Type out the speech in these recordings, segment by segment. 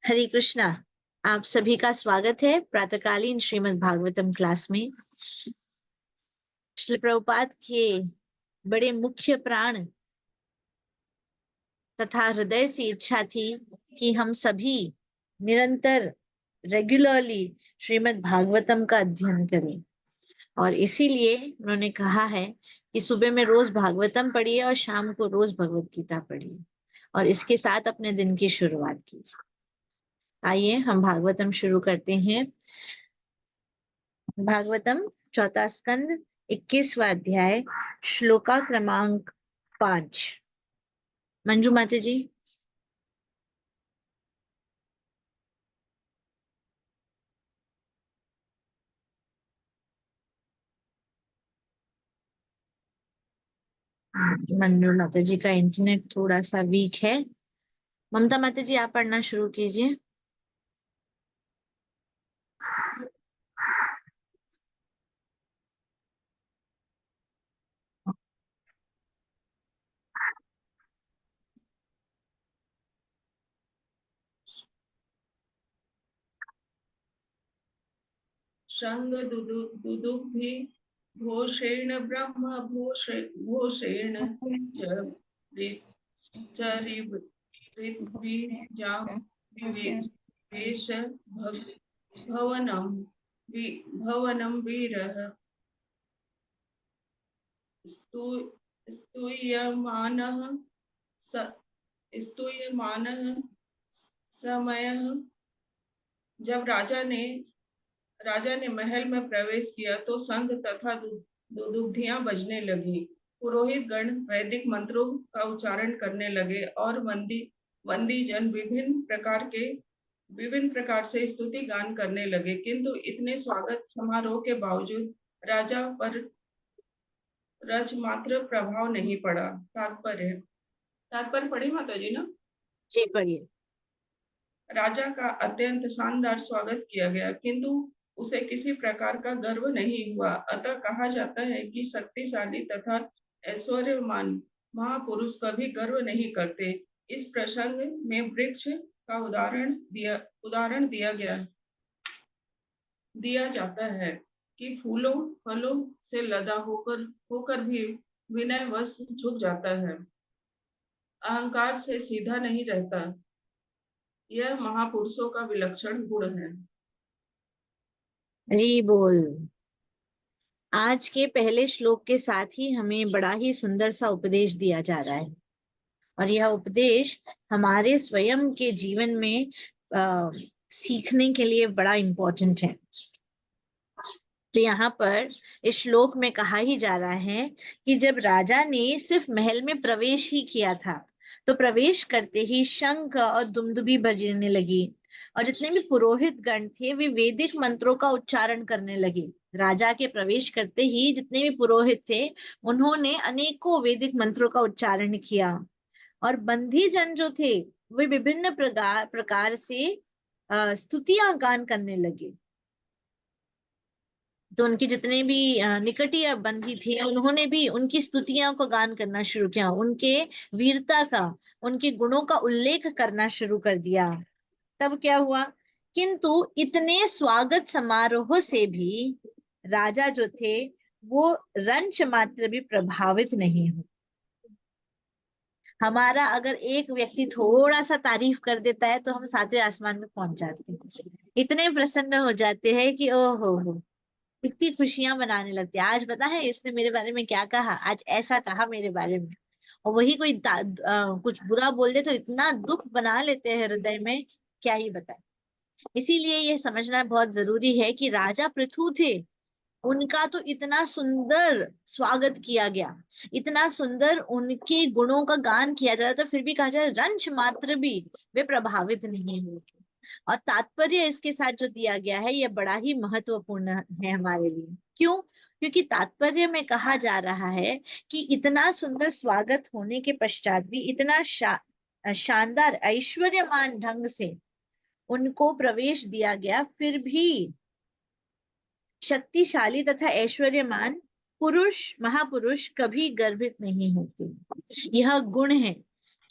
हरे कृष्णा। आप सभी का स्वागत है प्रातःकालीन श्रीमद् भागवतम क्लास में। श्रील प्रभुपाद के बड़े मुख्य प्राण तथा हृदय से इच्छा थी कि हम सभी निरंतर रेगुलरली श्रीमद् भागवतम का अध्ययन करें, और इसीलिए उन्होंने कहा है कि सुबह में रोज भागवतम पढ़िए और शाम को रोज भगवत गीता पढ़िए, और इसके साथ अपने दिन की शुरुआत कीजिए। आइए हम भागवतम शुरू करते हैं। भागवतम चौथा स्कंद 21वां अध्याय श्लोका क्रमांक 5। मंजू माता जी। मंजू माता जी का इंटरनेट थोड़ा सा वीक है। ममता माता जी आप पढ़ना शुरू कीजिए। शंग दुदुभि घोषेण ब्रह्म घोषेण च ऋत्विजा विवेश भवनं भवनं वीरः स्तूयमानः स्तूयमानः समयः। जब राजा ने महल में प्रवेश किया तो संघ तथा दुदुभियां बजने लगी। पुरोहित गण वैदिक मंत्रों का उच्चारण करने लगे और वंदी जन विभिन्न प्रकार से स्तुति गान करने लगे, किंतु इतने स्वागत समारोह के बावजूद राजा पर रच मात्र प्रभाव नहीं पड़ा। तात्पर्य तात्पर्य पढ़ी माता जी ना। जी पढ़िए। राजा का अत्यंत शानदार स्वागत किया गया, किंतु उसे किसी प्रकार का गर्व नहीं हुआ। अतः कहा जाता है कि शक्तिशाली तथा ऐश्वर्यवान महापुरुष कभी गर्व नहीं करते। इस प्रसंग में वृक्ष का उदाहरण दिया जाता है कि फूलों फलों से लदा होकर भी विनयवश झुक जाता है, अहंकार से सीधा नहीं रहता। यह महापुरुषों का विलक्षण गुण है। हरि बोल। आज के पहले श्लोक के साथ ही हमें बड़ा ही सुंदर सा उपदेश दिया जा रहा है, और यह उपदेश हमारे स्वयं के जीवन में सीखने के लिए बड़ा इम्पोर्टेंट है। तो यहाँ पर इस श्लोक में कहा ही जा रहा है कि जब राजा ने सिर्फ महल में प्रवेश ही किया था तो प्रवेश करते ही शंख और दुमदुभी बजने लगी, और जितने भी पुरोहित गण थे वे वैदिक मंत्रों का उच्चारण करने लगे। राजा के प्रवेश करते ही जितने भी पुरोहित थे उन्होंने अनेकों वैदिक मंत्रों का उच्चारण किया, और बंदी जन जो थे वे विभिन्न प्रकार से स्तुतियां गान करने लगे। तो उनके जितने भी निकटीय बंदी थे उन्होंने भी उनकी स्तुतियां को गान करना शुरू किया, उनके वीरता का, उनके गुणों का उल्लेख करना शुरू कर दिया। तब क्या हुआ? किंतु इतने स्वागत समारोह से भी राजा जो थे वो रंच मात्र भी प्रभावित नहीं हुए। हमारा अगर एक व्यक्ति थोड़ा सा तारीफ कर देता है तो हम सातवें आसमान में पहुंच जाते हैं, इतने प्रसन्न हो जाते हैं कि ओहो हो, इतनी खुशियां मनाने लगती है। आज पता है इसने मेरे बारे में क्या कहा, आज ऐसा कहा मेरे बारे में। और वही कोई कुछ बुरा बोल दे तो इतना दुख बना लेते हैं हृदय में, क्या ही बताए। इसीलिए ये समझना बहुत जरूरी है कि राजा पृथु थे, उनका तो इतना सुंदर स्वागत किया गया, इतना सुंदर उनके गुणों का गान किया जा रहा था, फिर भी कहा जाए रंच मात्र भी वे प्रभावित नहीं हुए। और तात्पर्य इसके साथ जो दिया गया है यह बड़ा ही महत्वपूर्ण है हमारे लिए। क्यों? क्योंकि तात्पर्य में कहा जा रहा है कि इतना सुंदर स्वागत होने के पश्चात भी, इतना शानदार ऐश्वर्यमान ढंग से उनको प्रवेश दिया गया, फिर भी शक्तिशाली तथा ऐश्वर्यमान महापुरुष कभी गर्वित नहीं होते। यह गुण है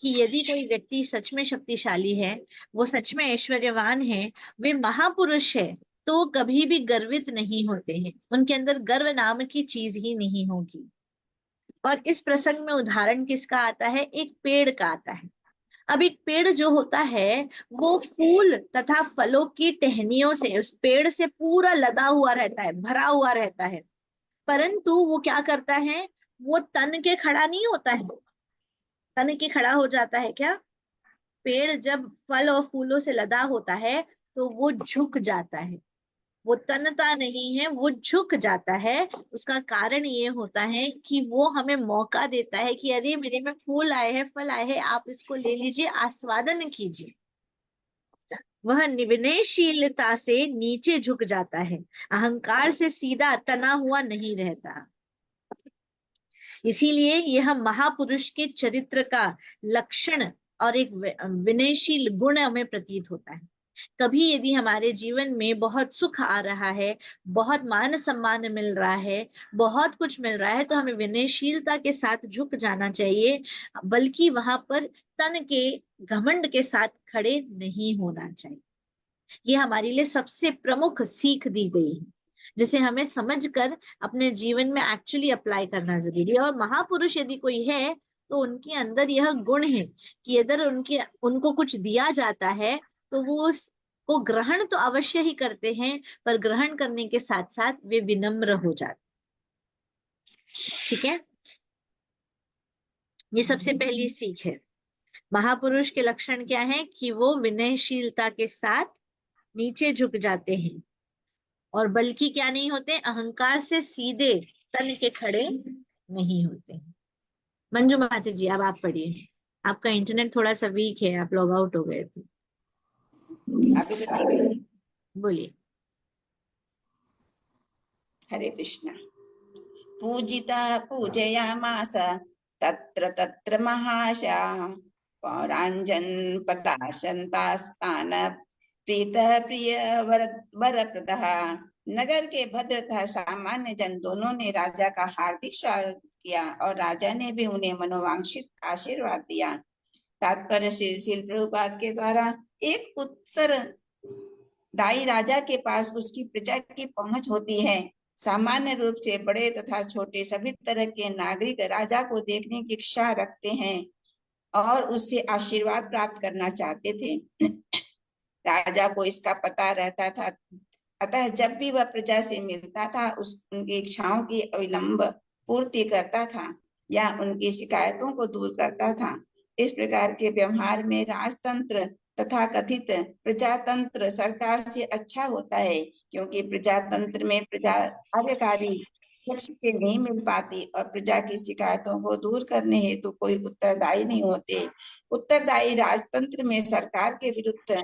कि यदि कोई व्यक्ति सच में शक्तिशाली है, वो सच में ऐश्वर्यवान है, वे महापुरुष है, तो कभी भी गर्वित नहीं होते हैं, उनके अंदर गर्व नाम की चीज ही नहीं होगी। और इस प्रसंग में उदाहरण किसका आता है? एक पेड़ का आता है। अब एक पेड़ जो होता है वो फूल तथा फलों की टहनियों से, उस पेड़ से पूरा लदा हुआ रहता है, भरा हुआ रहता है, परंतु वो क्या करता है? वो तन के खड़ा नहीं होता है। तन के खड़ा हो जाता है क्या? पेड़ जब फल और फूलों से लदा होता है तो वो झुक जाता है, वो तनता नहीं है, वो झुक जाता है। उसका कारण ये होता है कि वो हमें मौका देता है कि अरे मेरे में फूल आए हैं, फल आए हैं, आप इसको ले लीजिए, आस्वादन कीजिए। वह विनयशीलता से नीचे झुक जाता है, अहंकार से सीधा तना हुआ नहीं रहता। इसीलिए यह महापुरुष के चरित्र का लक्षण और एक विनयशील गुण हमें प्रतीत होता है। कभी यदि हमारे जीवन में बहुत सुख आ रहा है, बहुत मान सम्मान मिल रहा है, बहुत कुछ मिल रहा है, तो हमें विनयशीलता के साथ झुक जाना चाहिए, बल्कि वहां पर तन के घमंड के साथ खड़े नहीं होना चाहिए। ये हमारे लिए सबसे प्रमुख सीख दी गई है, जिसे हमें समझकर अपने जीवन में एक्चुअली अप्लाई करना जरूरी है। और महापुरुष यदि कोई है तो उनके अंदर यह गुण है कि अगर उनको कुछ दिया जाता है तो वो उसको ग्रहण तो अवश्य ही करते हैं, पर ग्रहण करने के साथ साथ वे विनम्र हो जाते। ठीक है, ये सबसे पहली सीख है। महापुरुष के लक्षण क्या है? कि वो विनयशीलता के साथ नीचे झुक जाते हैं, और बल्कि क्या नहीं होते? अहंकार से सीधे तन के खड़े नहीं होते। मंजू माता जी, अब आप पढ़िए। आपका इंटरनेट थोड़ा सा वीक है, आप लॉग आउट हो गए थे। अभी बताइए। बोलिए। हरे कृष्ण। पूजिता पूजयामास तत्र तत्र महाशाः पौराञ्जन पदाशन्तास्तान प्रीत प्रिय वरप्रदः। नगर के भद्र तथा सामान्य जन दोनों ने राजा का हार्दिक स्वागत किया और राजा ने भी उन्हें मनोवांछित आशीर्वाद दिया। तात्पर्य श्री श्रील प्रभुपाद के द्वारा एक उत्तरदायी राजा के पास उसकी प्रजा की पहुंच होती है। सामान्य रूप से बड़े तथा छोटे सभी तरह के नागरिक राजा को देखने की इच्छा रखते हैं और उससे आशीर्वाद प्राप्त करना चाहते थे। राजा को इसका पता रहता था, अतः जब भी वह प्रजा से मिलता था उनकी इच्छाओं की अविलंब पूर्ति करता था या उनकी शिकायतों को दूर करता था। इस प्रकार के व्यवहार में राजतंत्र तथा कथित प्रजातंत्र सरकार से अच्छा होता है, क्योंकि प्रजातंत्र में प्रजा कार्यकारी पक्ष से नहीं मिल पाती और प्रजा की शिकायतों को दूर करने हेतु कोई उत्तरदायी नहीं होते। उत्तरदायी राजतंत्र में सरकार के विरुद्ध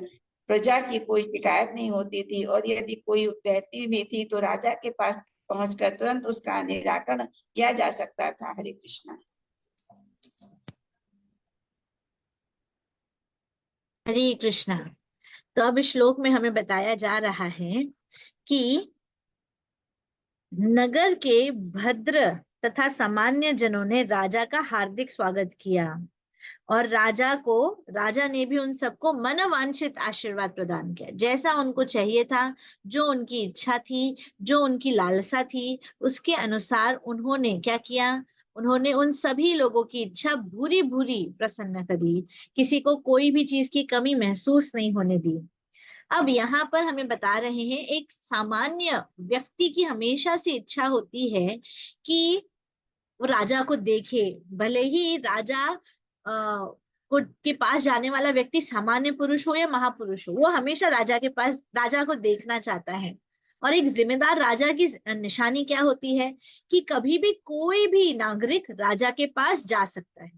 प्रजा की कोई शिकायत नहीं होती थी, और यदि कोई रहती भी थी तो राजा के पास पहुंचकर तुरंत उसका निराकरण किया जा सकता था। हरे कृष्णा। हरे कृष्णा। तो अब इस श्लोक में हमें बताया जा रहा है कि नगर के भद्र तथा सामान्य जनों ने राजा का हार्दिक स्वागत किया, और राजा ने भी उन सबको मनवांछित आशीर्वाद प्रदान किया, जैसा उनको चाहिए था, जो उनकी इच्छा थी, जो उनकी लालसा थी, उसके अनुसार उन्होंने क्या किया? उन्होंने उन सभी लोगों की इच्छा भूरी भूरी प्रसन्न करी, किसी को कोई भी चीज की कमी महसूस नहीं होने दी। अब यहाँ पर हमें बता रहे हैं, एक सामान्य व्यक्ति की हमेशा से इच्छा होती है कि वो राजा को देखे, भले ही राजा को के पास जाने वाला व्यक्ति सामान्य पुरुष हो या महापुरुष हो, वो हमेशा राजा को देखना चाहता है। और एक जिम्मेदार राजा की निशानी क्या होती है? कि कभी भी कोई भी नागरिक राजा के पास जा सकता है,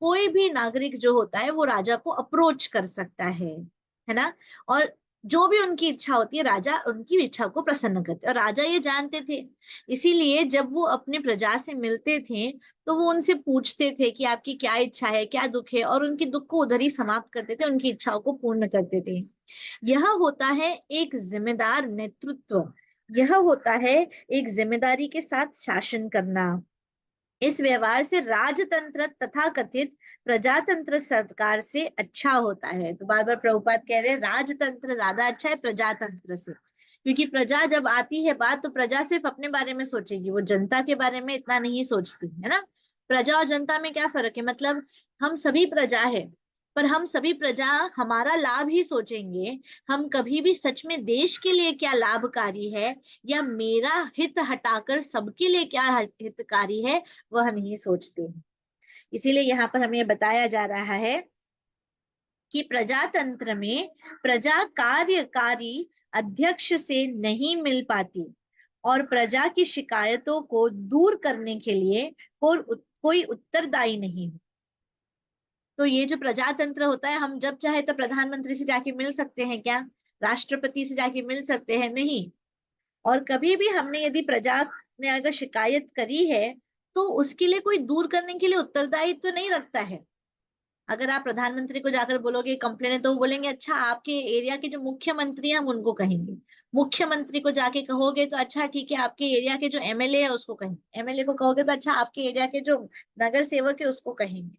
कोई भी नागरिक जो होता है वो राजा को अप्रोच कर सकता है ना। और जो भी उनकी इच्छा होती है, राजा उनकी इच्छा को प्रसन्न करते हैं, और राजा ये जानते थे। इसीलिए जब वो अपने प्रजा से मिलते थे तो वो उनसे पूछते थे कि आपकी क्या इच्छा है, क्या दुख है, और उनके दुख को उधर ही समाप्त करते थे, उनकी इच्छाओं को पूर्ण करते थे। यह होता है एक जिम्मेदार नेतृत्व, यह होता है एक जिम्मेदारी के साथ शासन करना। इस व्यवहार से राजतंत्र तथा कथित प्रजातंत्र सरकार से अच्छा होता है। तो बार बार प्रभुपाद कह रहे हैं राजतंत्र ज्यादा अच्छा है प्रजातंत्र से, क्योंकि प्रजा जब आती है बात तो प्रजा सिर्फ अपने बारे में सोचेगी, वो जनता के बारे में इतना नहीं सोचती है ना। प्रजा और जनता में क्या फर्क है, मतलब हम सभी प्रजा है, पर हम सभी प्रजा हमारा लाभ ही सोचेंगे। हम कभी भी सच में देश के लिए क्या लाभकारी है या मेरा हित हटाकर सबके लिए क्या हितकारी है वह नहीं सोचते हैं। इसीलिए यहाँ पर हमें बताया जा रहा है कि प्रजातंत्र में प्रजा कार्यकारी अध्यक्ष से नहीं मिल पाती और प्रजा की शिकायतों को दूर करने के लिए कोई उत्तरदायी नहीं है। तो ये जो प्रजातंत्र होता है, हम जब चाहे तो प्रधानमंत्री से जाके मिल सकते हैं क्या, राष्ट्रपति से जाके मिल सकते हैं? नहीं। और कभी भी हमने यदि प्रजा ने अगर शिकायत करी है तो उसके लिए कोई दूर करने के लिए उत्तरदायित्व तो नहीं रखता है। अगर आप प्रधानमंत्री को जाकर बोलोगे कंप्लेन है तो वो बोलेंगे अच्छा आपके एरिया के जो मुख्यमंत्री हैं हम उनको कहेंगे। मुख्यमंत्री को जाके कहोगे तो अच्छा ठीक है आपके एरिया के जो एमएलए है उसको कहेंगे। एमएलए को कहोगे तो अच्छा आपके एरिया के जो नगर सेवक है उसको कहेंगे।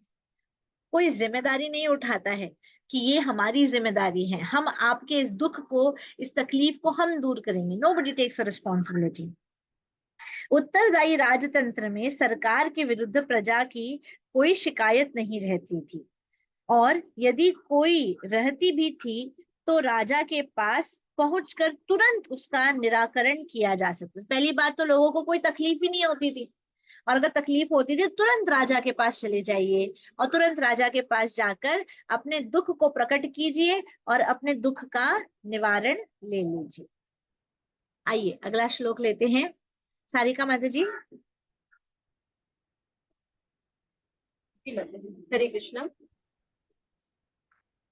कोई जिम्मेदारी नहीं उठाता है कि ये हमारी जिम्मेदारी है, हम आपके इस दुख को, इस तकलीफ को हम दूर करेंगे। Nobody takes a responsibility. उत्तरदायी राजतंत्र में सरकार के विरुद्ध प्रजा की कोई शिकायत नहीं रहती थी, और यदि कोई रहती भी थी तो राजा के पास पहुंचकर तुरंत उसका निराकरण किया जा सकता। पहली बात तो लोगों को कोई तकलीफ ही नहीं होती थी, और अगर तकलीफ होती थी तुरंत राजा के पास चले जाइए और तुरंत राजा के पास जाकर अपने दुख को प्रकट कीजिए और अपने दुख का निवारण ले लीजिए। आइए अगला श्लोक लेते हैं। सारिका माता जी। हरे कृष्ण।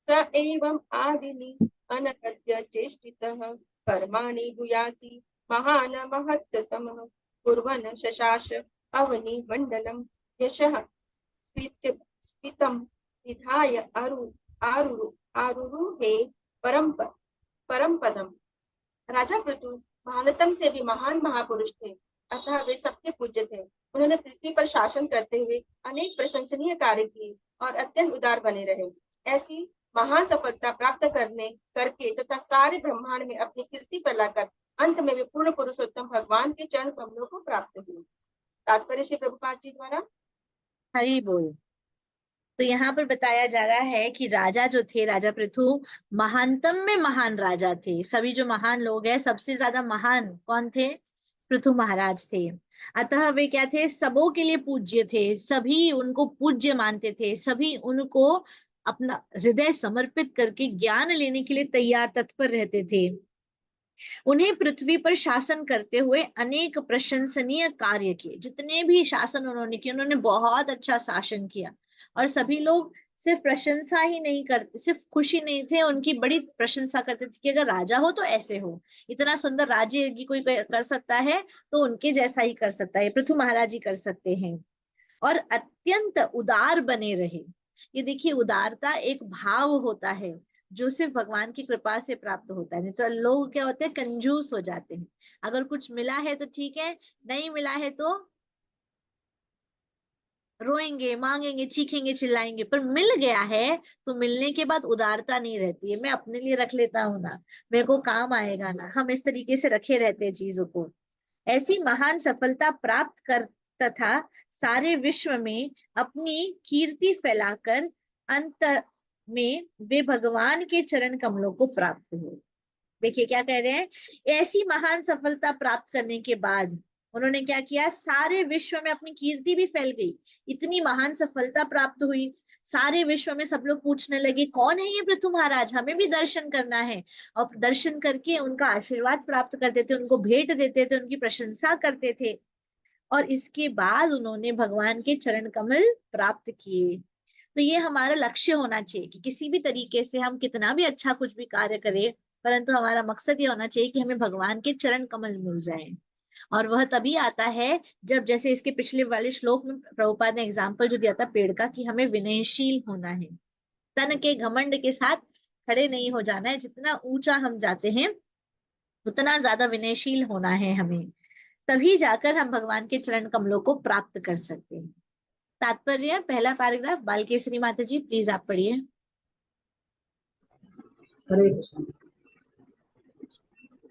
स एवं आदिनि अनगत्य चेष्टितः कर्माणि भूयासि महान महत्तमः कुर्वन् शशास अवनि मंडलम यशः स्फीतं निधाय आरुरुहे परम पदम। राजा पृथु महानतम से भी महान महापुरुष थे, अतः वे सबके पूज्य थे। उन्होंने पृथ्वी पर शासन करते हुए अनेक प्रशंसनीय कार्य किए और अत्यंत उदार बने रहे। ऐसी महान सफलता प्राप्त करके तथा सारे ब्रह्मांड में अपनी कीर्ति फैलाकर अंत में वे पूर्ण पुरुषोत्तम भगवान के चरण कमलों को प्राप्त हुए। तात्पर्य श्री प्रभुपाद जी द्वारा। हरि बोल। तो यहाँ पर बताया जा रहा है कि राजा जो थे, राजा पृथु महानतम में महान राजा थे। सभी जो महान लोग हैं सबसे ज्यादा महान कौन थे? पृथु महाराज थे। अतः वे क्या थे? सबों के लिए पूज्य थे, सभी उनको पूज्य मानते थे, सभी उनको अपना हृदय समर्पित करके ज्ञान लेने के लिए तैयार तत्पर रहते थे। उन्हें पृथ्वी पर शासन करते हुए अनेक प्रशंसनीय कार्य किए। जितने भी शासन उन्होंने किए उन्होंने बहुत अच्छा शासन किया, और सभी लोग सिर्फ प्रशंसा ही नहीं करते, सिर्फ खुशी नहीं थे, उनकी बड़ी प्रशंसा करते थे कि अगर राजा हो तो ऐसे हो, इतना सुंदर राज्य की कोई कर सकता है तो उनके जैसा ही कर सकता है, पृथु महाराज ही कर सकते हैं। और अत्यंत उदार बने रहे। ये देखिए उदारता एक भाव होता है जो सिर्फ भगवान की कृपा से प्राप्त होता है। नहीं तो लोग क्या होते हैं, कंजूस हो जाते हैं। अगर कुछ मिला है तो ठीक है, नहीं मिला है तो रोएंगे, मांगेंगे, चीखेंगे, चिल्लाएंगे। पर मिल गया है तो मिलने के बाद उदारता नहीं रहती है, मैं अपने लिए रख लेता हूँ ना, मेरे को काम आएगा ना, हम इस तरीके से रखे रहते हैं चीजों को। ऐसी महान सफलता प्राप्त कर तथा सारे विश्व में अपनी कीर्ति फैलाकर अंत में वे भगवान के चरण कमलों को प्राप्त हुए। देखिए क्या कह रहे हैं, ऐसी महान सफलता प्राप्त करने के बाद उन्होंने क्या किया, सारे विश्व में अपनी कीर्ति भी फैल गई। इतनी महान सफलता प्राप्त हुई, सारे विश्व में सब लोग पूछने लगे कौन है ये पृथु महाराज, हमें भी दर्शन करना है। और दर्शन करके उनका आशीर्वाद प्राप्त करते थे, उनको भेंट देते थे, उनकी प्रशंसा करते थे। और इसके बाद उन्होंने भगवान के चरण कमल प्राप्त किए। तो ये हमारा लक्ष्य होना चाहिए कि किसी भी तरीके से हम कितना भी अच्छा कुछ भी कार्य करें, परंतु हमारा मकसद ये होना चाहिए कि हमें भगवान के चरण कमल मिल जाए। और वह तभी आता है जब, जैसे इसके पिछले वाले श्लोक में प्रभुपाद ने एग्जाम्पल जो दिया था पेड़ का, कि हमें विनयशील होना है, तन के घमंड के साथ खड़े नहीं हो जाना है। जितना ऊंचा हम जाते हैं उतना ज्यादा विनयशील होना है हमें। तभी जाकर हम भगवान के चरण कमलों को प्राप्त कर सकते हैं। तात्पर्य पहला पैराग्राफ। बालकेसरी माता जी प्लीज आप पढ़िए। हरे कृष्ण।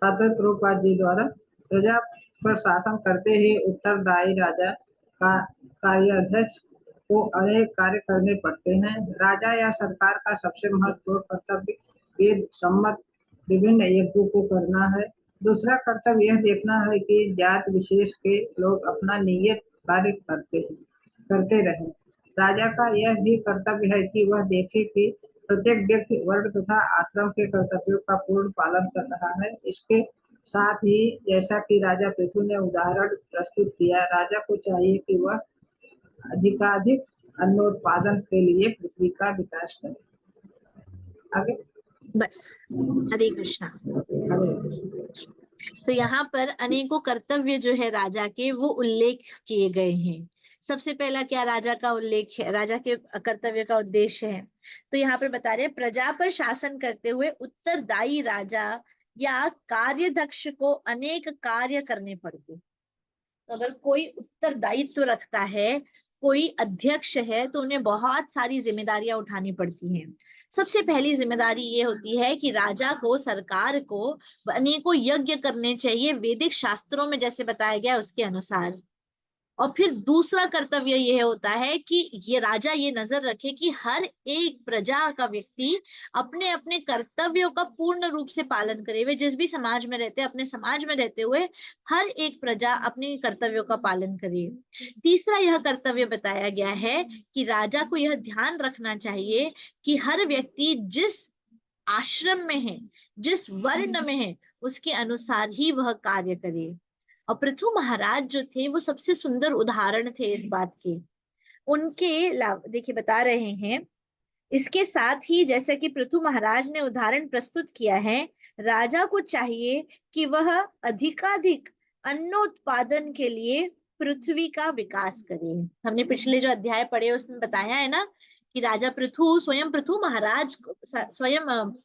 तात्पर्य प्रभुपाद जी द्वारा प्रजा पर शासन करते हुए उत्तरदायी राजा का कार्याध्यक्ष को अनेक कार्य करने पड़ते हैं। राजा या सरकार का सबसे महत्वपूर्ण कर्तव्य वेद सम्मत विभिन्न यज्ञों को करना है। दूसरा कर्तव्य यह देखना है कि जाति विशेष के लोग अपना नियत कार्य करते रहें। राजा का यह भी कर्तव्य है कि वह देखे कि प्रत्येक व्यक्ति वर्ण तथा आश्रम के कर्तव्यों का पूर्ण पालन कर रहा है। इसके साथ ही जैसा कि राजा पृथु ने उदाहरण प्रस्तुत किया, राजा को चाहिए कि वह अधिकाधिक अन्नोत्पादन के लिए पृथ्वी का विकास करे। आगे बस। हरे कृष्णा। तो यहाँ पर अनेकों कर्तव्य जो है राजा के वो उल्लेख किए गए हैं। सबसे पहला क्या राजा का उल्लेख है, राजा के कर्तव्य का उद्देश्य है। तो यहाँ पर बता रहे हैं प्रजा पर शासन करते हुए उत्तरदायी राजा या कार्यदक्ष को अनेक कार्य करने पड़ते। तो अगर कोई उत्तरदायित्व रखता है, कोई अध्यक्ष है, तो उन्हें बहुत सारी जिम्मेदारियां उठानी पड़ती हैं। सबसे पहली जिम्मेदारी ये होती है कि राजा को, सरकार को अनेकों यज्ञ करने चाहिए वैदिक शास्त्रों में जैसे बताया गया उसके अनुसार। और फिर दूसरा कर्तव्य यह होता है कि ये राजा ये नजर रखे कि हर एक प्रजा का व्यक्ति अपने अपने कर्तव्यों का पूर्ण रूप से पालन करे। वे जिस भी समाज में रहते हैं, अपने समाज में रहते हुए हर एक प्रजा अपने कर्तव्यों का पालन करे। तीसरा यह कर्तव्य बताया गया है कि राजा को यह ध्यान रखना चाहिए कि हर व्यक्ति जिस आश्रम में है, जिस वर्ण में है, उसके अनुसार ही वह कार्य करे। और पृथु महाराज जो थे वो सबसे सुंदर उदाहरण थे इस बात के। उनके देखिए बता रहे हैं, इसके साथ ही जैसे कि पृथु महाराज ने उदाहरण प्रस्तुत किया है, राजा को चाहिए कि वह अधिकाधिक अन्नोत्पादन के लिए पृथ्वी का विकास करे। हमने पिछले जो अध्याय पढ़े उसमें बताया है ना कि राजा पृथु स्वयं पृथु महाराज स्वयं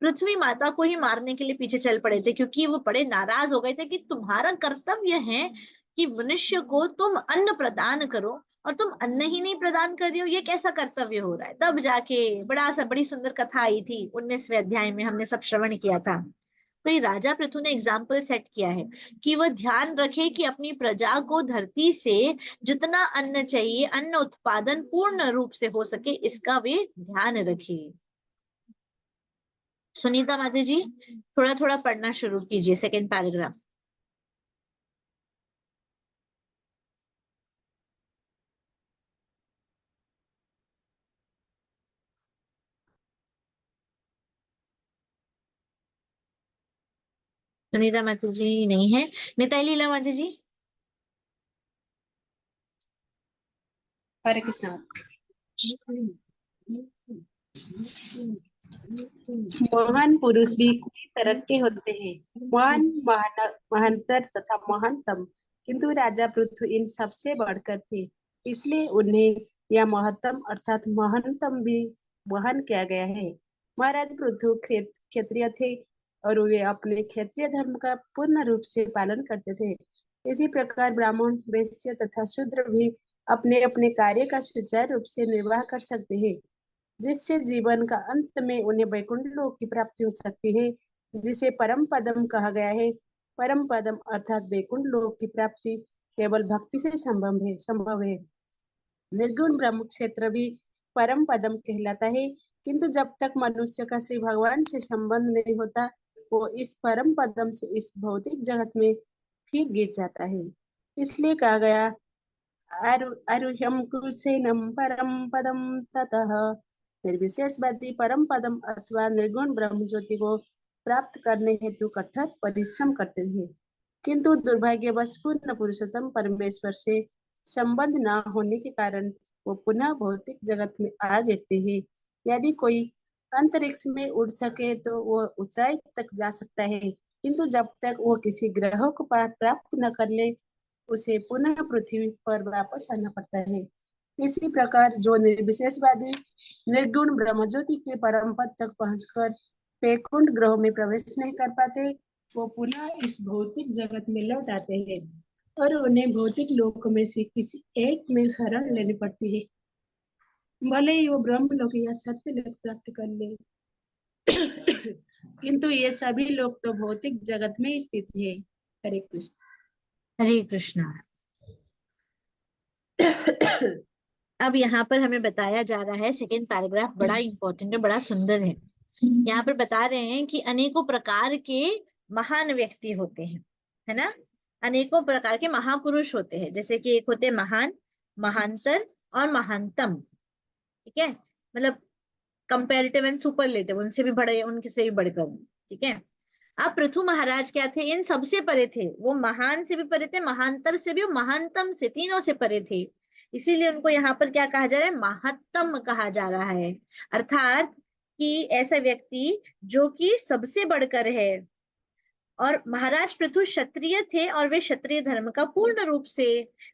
पृथ्वी माता को ही मारने के लिए पीछे चल पड़े थे, क्योंकि वो बड़े नाराज हो गए थे कि तुम्हारा कर्तव्य है कि मनुष्य को तुम अन्न प्रदान करो और तुम अन्न ही नहीं प्रदान कर रही हो, ये कैसा कर्तव्य हो रहा है। तब जाके बड़ी सुंदर कथा आई थी 19वें अध्याय में, हमने सब श्रवण किया था। तो ये राजा पृथु ने एग्जाम्पल सेट किया है कि वह ध्यान रखे कि अपनी प्रजा को धरती से जितना अन्न चाहिए, अन्न उत्पादन पूर्ण रूप से हो सके, इसका वे ध्यान रखे। सुनीता माता जी थोड़ा थोड़ा पढ़ना शुरू कीजिए सेकेंड पैराग्राफ। सुनीता माता जी नहीं है। निताई लीला माता जी। हरे कृष्णा। महान पुरुष भी कई तरह के होते हैं, महानतर तथा महानतम, किंतु राजा पृथु इन सबसे बढ़कर थे, इसलिए उन्हें यह महत्तम अर्थात महानतम भी महान किया गया है। महाराज पृथु क्षत्रिय थे और वे अपने क्षत्रिय धर्म का पूर्ण रूप से पालन करते थे। इसी प्रकार ब्राह्मण, वैश्य तथा शूद्र भी अपने अपने कार्य का सुचारू रूप से निर्वाह कर सकते हैं, जिससे जीवन का अंत में उन्हें वैकुंठ लोक की प्राप्ति हो सकती है, जिसे परम पदम कहा गया है। परम पदम अर्थात वैकुंठ लोक की प्राप्ति केवल भक्ति से संभव है। निर्गुण ब्रह्म क्षेत्र भी परम पदम कहलाता है, किंतु जब तक मनुष्य का श्री भगवान से संबंध नहीं होता, वो इस परम पदम से इस भौतिक जगत में फिर गिर जाता है। इसलिए कहा गया आरुह्यम कुसेनम परम पदम ततः। निर्विशेषवादी परम पदम अथवा निर्गुण ब्रह्म ज्योति को प्राप्त करने हेतु कठोर परिश्रम करते हैं, किंतु दुर्भाग्यवश पूर्ण पुरुषोत्तम परमेश्वर से संबंध न होने के कारण वो पुनः भौतिक जगत में आ गिरते हैं। यदि कोई अंतरिक्ष में उड़ सके तो वो ऊंचाई तक जा सकता है, किंतु जब तक वो किसी ग्रह को प्राप्त न कर ले, उसे पुनः पृथ्वी पर वापस आना पड़ता है। इसी प्रकार जो निर्विशेषवादी निर्गुण ब्रह्म ज्योति के परम पद तक पहुंचकर वैकुंठ ग्रह में प्रवेश नहीं कर पाते, वो पुनः इस भौतिक जगत में लौट आते हैं। और उन्हें भौतिक लोक में से किसी एक में शरण लेनी पड़ती है, भले ही वो ब्रह्म लोक या सत्य लोक प्राप्त कर ले। किंतु ये सभी लोग तो भौतिक जगत में स्थित है। हरे कृष्ण। हरे कृष्णा। अब यहाँ पर हमें बताया जा रहा है, सेकेंड पैराग्राफ बड़ा इंपॉर्टेंट है, बड़ा सुंदर है। यहाँ पर बता रहे हैं कि अनेकों प्रकार के महान व्यक्ति होते हैं, है ना, अनेकों प्रकार के महापुरुष होते हैं। जैसे कि एक होते हैं महान, महांतर और महानतम, ठीक है, मतलब कंपेरेटिव एंड सुपरलेटिव, उनसे भी बड़े, उनके से भी बढ़कर, ठीक है। अब पृथु महाराज क्या थे, इन सबसे परे थे, वो महान से भी परे थे, महांतर से भी, महानतम से, तीनों से परे थे। इसीलिए उनको यहाँ पर क्या कहा जा रहा है, महत्तम कहा जा रहा है, अर्थात कि ऐसा व्यक्ति जो कि सबसे बढ़कर है। और महाराज पृथु क्षत्रिय थे और वे क्षत्रिय धर्म का पूर्ण रूप से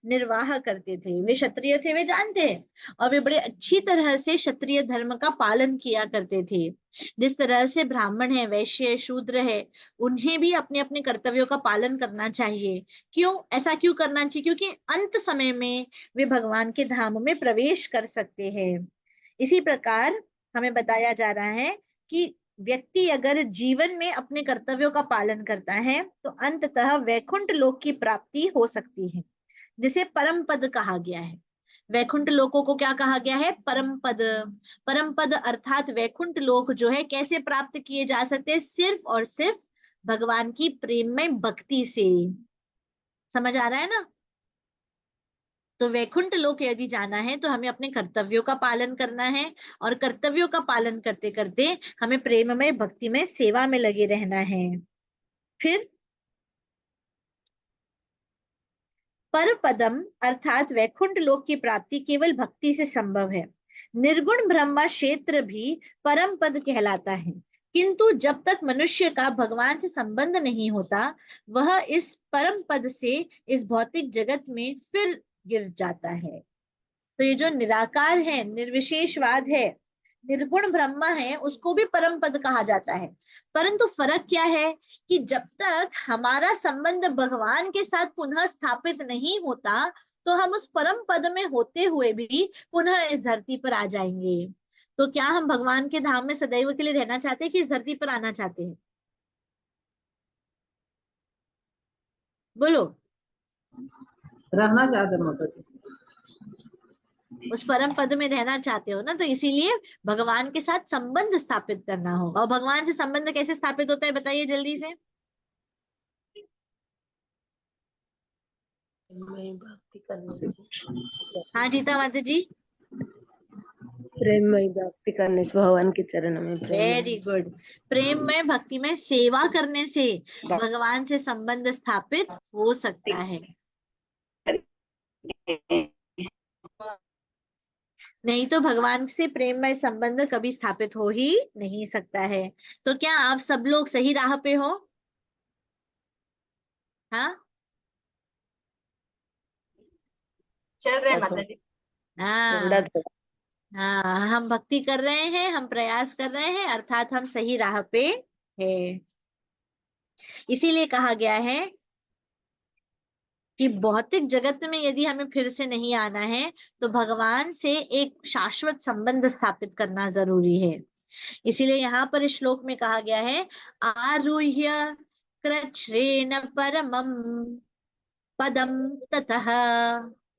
निर्वाह करते थे। वे क्षत्रिय थे, वे जानते हैं, और वे बड़े अच्छी तरह से क्षत्रिय धर्म का पालन किया करते थे। जिस तरह से ब्राह्मण है, वैश्य, शूद्र है, उन्हें भी अपने अपने कर्तव्यों का पालन करना चाहिए। क्यों, ऐसा क्यों करना चाहिए? क्योंकि अंत समय में वे भगवान के धाम में प्रवेश कर सकते हैं। इसी प्रकार हमें बताया जा रहा है कि व्यक्ति अगर जीवन में अपने कर्तव्यों का पालन करता है तो अंततः वैकुंठ लोक की प्राप्ति हो सकती है, जिसे परम पद कहा गया है। वैकुंठ लोकों को क्या कहा गया है? परम पद। परम पद अर्थात वैकुंठ लोक जो है कैसे प्राप्त किए जा सकते हैं? सिर्फ और सिर्फ भगवान की प्रेममय भक्ति से। समझ आ रहा है ना? तो वैकुंठ लोक यदि जाना है तो हमें अपने कर्तव्यों का पालन करना है, और कर्तव्यों का पालन करते करते हमें प्रेममय भक्ति में सेवा में लगे रहना है। फिर पर पदम अर्थात वैकुंठ लोक की प्राप्ति केवल भक्ति से संभव है। निर्गुण ब्रह्म क्षेत्र भी परम पद कहलाता है, किंतु जब तक मनुष्य का भगवान से संबंध नहीं होता, वह इस परम पद से इस भौतिक जगत में फिर गिर जाता है। तो ये जो निराकार है, निर्विशेषवाद है, निर्गुण ब्रह्म है, उसको भी परम पद कहा जाता है। परंतु फर्क क्या है कि जब तक हमारा संबंध भगवान के साथ पुनः स्थापित नहीं होता, तो हम उस परम पद में होते हुए भी पुनः इस धरती पर आ जाएंगे। तो क्या हम भगवान के धाम में सदैव के लिए रहना चाहते हैं कि इस धरती पर आना चाहते हैं? बोलो। रहना चाहते माता जी। उस परम पद में रहना चाहते हो ना, तो इसीलिए भगवान के साथ संबंध स्थापित करना होगा। और भगवान से संबंध कैसे स्थापित होता है बताइए जल्दी से। भक्ति करने से। हाँ जीता माता जी। प्रेममय भक्ति करने से, भगवान के चरणों में वेरी गुड। प्रेम में, भक्ति में सेवा करने से भगवान से संबंध स्थापित हो सकता है, नहीं तो भगवान से प्रेममय संबंध कभी स्थापित हो ही नहीं सकता है। तो क्या आप सब लोग सही राह पे हो? हाँ चल रहे हैं माता जी। हाँ हाँ, हम भक्ति कर रहे हैं, हम प्रयास कर रहे हैं, अर्थात हम सही राह पे है। इसीलिए कहा गया है कि भौतिक जगत में यदि हमें फिर से नहीं आना है तो भगवान से एक शाश्वत संबंध स्थापित करना जरूरी है। इसीलिए यहाँ पर इस श्लोक में कहा गया है, आरुह्य कृच्छ्रेण परमं पदम ततः।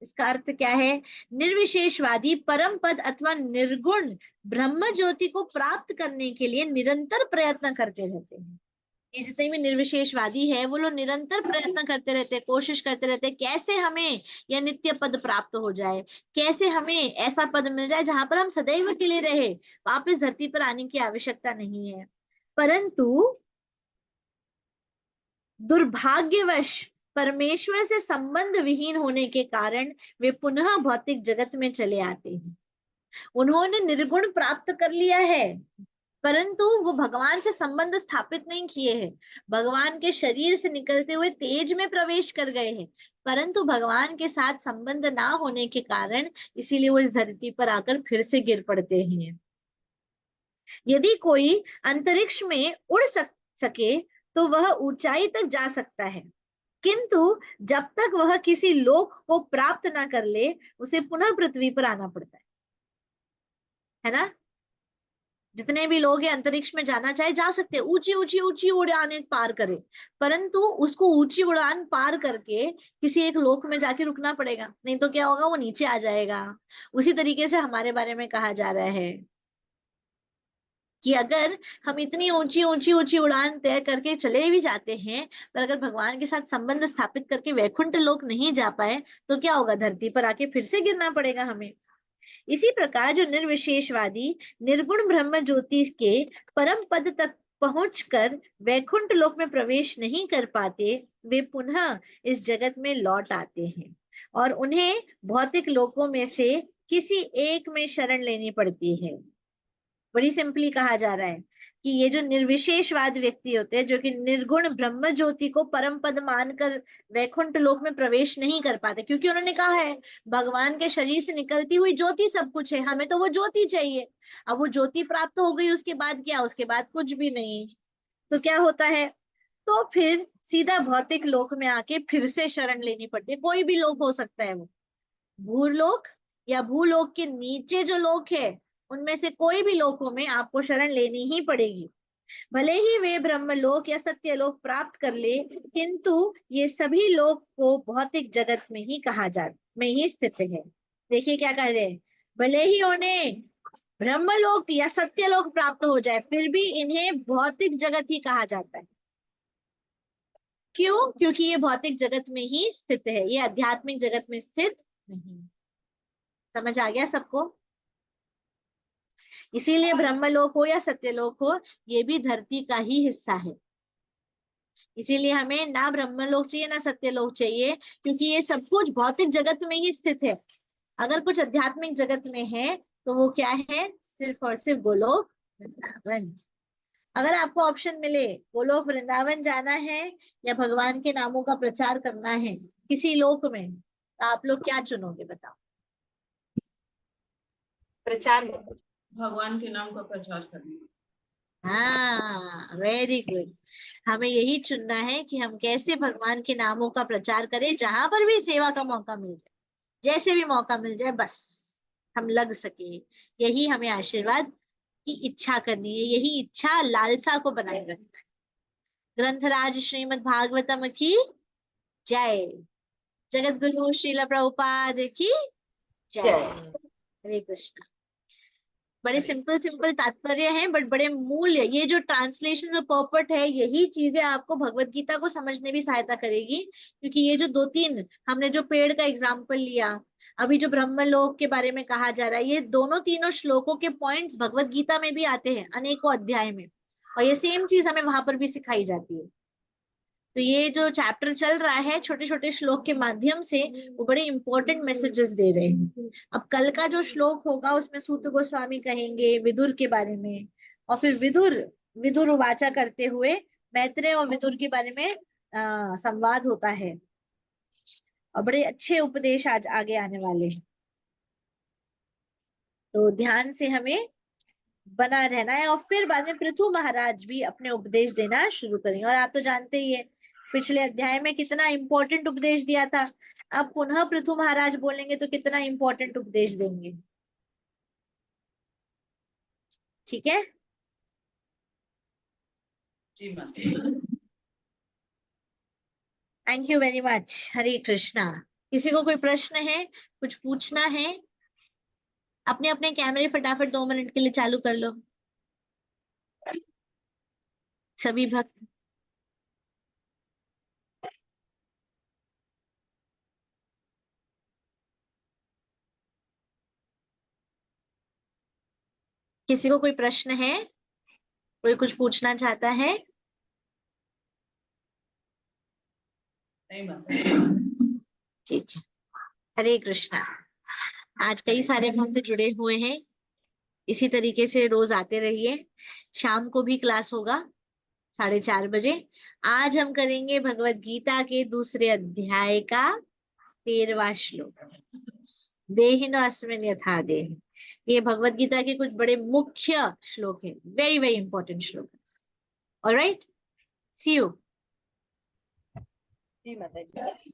इसका अर्थ क्या है? निर्विशेषवादी परम पद अथवा निर्गुण ब्रह्म ज्योति को प्राप्त करने के लिए निरंतर प्रयत्न करते रहते हैं। ये जितने भी निर्विशेषवादी है वो लोग निरंतर प्रयत्न करते रहते हैं, कोशिश करते रहते हैं कैसे हमें यह नित्य पद प्राप्त हो जाए, कैसे हमें ऐसा पद मिल जाए जहां पर हम सदैव के लिए रहे, वापस धरती पर आने की आवश्यकता नहीं है। परंतु दुर्भाग्यवश परमेश्वर से संबंध विहीन होने के कारण वे पुनः भौतिक जगत में चले आते हैं। उन्होंने निर्गुण प्राप्त कर लिया है, परंतु वो भगवान से संबंध स्थापित नहीं किए हैं। भगवान के शरीर से निकलते हुए तेज में प्रवेश कर गए हैं, परंतु भगवान के साथ संबंध ना होने के कारण इसीलिए वो इस धरती पर आकर फिर से गिर पड़ते हैं। यदि कोई अंतरिक्ष में उड़ सके तो वह ऊंचाई तक जा सकता है, किंतु जब तक वह किसी लोक को प्राप्त ना कर ले उसे पुनः पृथ्वी पर आना पड़ता है ना। जितने भी लोग हैं अंतरिक्ष में जाना चाहे जा सकते हैं, ऊंची ऊंची ऊंची उड़ानें पार करे, परंतु उसको ऊंची उड़ान पार करके किसी एक लोक में जाके रुकना पड़ेगा, नहीं तो क्या होगा, वो नीचे आ जाएगा। उसी तरीके से हमारे बारे में कहा जा रहा है कि अगर हम इतनी ऊंची ऊंची ऊंची उड़ान तय करके चले भी जाते हैं, पर अगर भगवान के साथ संबंध स्थापित करके वैकुंठ लोक नहीं जा पाए तो क्या होगा, धरती पर आके फिर से गिरना पड़ेगा हमें। इसी प्रकार जो निर्विशेषवादी निर्गुण ब्रह्म ज्योति के परम पद तक पहुंचकर वैकुंठ लोक में प्रवेश नहीं कर पाते, वे पुनः इस जगत में लौट आते हैं और उन्हें भौतिक लोकों में से किसी एक में शरण लेनी पड़ती है। बड़ी सिंपली कहा जा रहा है कि ये जो निर्विशेषवाद व्यक्ति होते हैं, जो कि निर्गुण ब्रह्म ज्योति को परम पद मानकर वैकुंठ लोक में प्रवेश नहीं कर पाते, क्योंकि उन्होंने कहा है भगवान के शरीर से निकलती हुई ज्योति सब कुछ है, हमें तो वो ज्योति चाहिए। अब वो ज्योति प्राप्त हो गई, उसके बाद क्या, उसके बाद कुछ भी नहीं। तो क्या होता है, तो फिर सीधा भौतिक लोक में आके फिर से शरण लेनी पड़ती है। कोई भी लोक हो सकता है, वो भूलोक या भूलोक के नीचे जो लोक है उनमें से कोई भी लोकों में आपको शरण लेनी ही पड़ेगी। भले ही वे ब्रह्मलोक या सत्यलोक प्राप्त कर ले, किंतु ये सभी लोक को भौतिक जगत में ही में ही स्थित है। देखिए क्या कह रहे हैं, भले ही उन्हें ब्रह्मलोक या सत्यलोक प्राप्त हो जाए फिर भी इन्हें भौतिक जगत ही कहा जाता है। क्यों? क्योंकि ये भौतिक जगत में ही स्थित है, ये आध्यात्मिक जगत में स्थित नहीं। समझ आ गया सबको? इसीलिए ब्रह्मलोक हो या सत्यलोक हो, ये भी धरती का ही हिस्सा है। इसीलिए हमें ना ब्रह्मलोक चाहिए ना सत्यलोक चाहिए, क्योंकि ये सब कुछ भौतिक जगत में ही स्थित है। अगर कुछ आध्यात्मिक जगत में है तो वो क्या है, सिर्फ और सिर्फ गोलोक वृंदावन। अगर आपको ऑप्शन मिले गोलोक वृंदावन जाना है या भगवान के नामों का प्रचार करना है किसी लोक में, तो आप लोग क्या चुनोगे बताओ? प्रचार भगवान के नाम का प्रचार करना। हाँ, वेरी गुड। हमें यही चुनना है कि हम कैसे भगवान के नामों का प्रचार करें, जहां पर भी सेवा का मौका मिल जाए, जैसे भी मौका मिल जाए, बस हम लग सके। यही हमें आशीर्वाद की इच्छा करनी है, यही इच्छा लालसा को बनाए रखना है। ग्रंथराज श्रीमद् भागवतम की जय। जगत गुरु श्रील प्रभुपाद की जय। हरे कृष्ण। बड़े सिंपल सिंपल तात्पर्य हैं, बट बड़े मूल्य। ये जो ट्रांसलेशन और पर्पट है, यही चीजें आपको भगवत गीता को समझने भी सहायता करेगी। क्योंकि ये जो दो तीन हमने जो पेड़ का एग्जाम्पल लिया, अभी जो ब्रह्मलोक के बारे में कहा जा रहा है, ये दोनों तीनों श्लोकों के पॉइंट्स भगवत गीता में भी आते हैं अनेकों अध्याय में, और ये सेम चीज हमें वहां पर भी सिखाई जाती है। तो ये जो चैप्टर चल रहा है छोटे छोटे श्लोक के माध्यम से, वो बड़े इंपॉर्टेंट मैसेजेस दे रहे हैं। अब कल का जो श्लोक होगा उसमें सूत गोस्वामी कहेंगे विदुर के बारे में, और फिर विदुर वाचा करते हुए मैत्रेय और विदुर के बारे में संवाद होता है, और बड़े अच्छे उपदेश आज आगे आने वाले हैं। तो ध्यान से हमें बना रहना है, और फिर बाद में पृथु महाराज भी अपने उपदेश देना शुरू करेंगे। और आप तो जानते ही है पिछले अध्याय में कितना इंपॉर्टेंट उपदेश दिया था, अब पुनः पृथु महाराज बोलेंगे तो कितना इंपॉर्टेंट उपदेश देंगे। ठीक है जी माता। Thank you very much. Hare Krishna. किसी को कोई प्रश्न है, कुछ पूछना है? अपने अपने कैमरे फटाफट 2 मिनट के लिए चालू कर लो सभी भक्त। किसी को कोई प्रश्न है, कोई कुछ पूछना चाहता है? नहीं माता। ठीक है। हरे कृष्णा। आज कई सारे भक्त जुड़े हुए हैं, इसी तरीके से रोज आते रहिए। शाम को भी क्लास होगा 4:30 बजे। आज हम करेंगे भगवत गीता के दूसरे अध्याय का 13वां श्लोक, देहिनो अस्मिन् यथा देह। ये भगवत गीता के कुछ बड़े मुख्य श्लोक है, वेरी वेरी इंपॉर्टेंट श्लोक। Alright, see you. जी माता जी।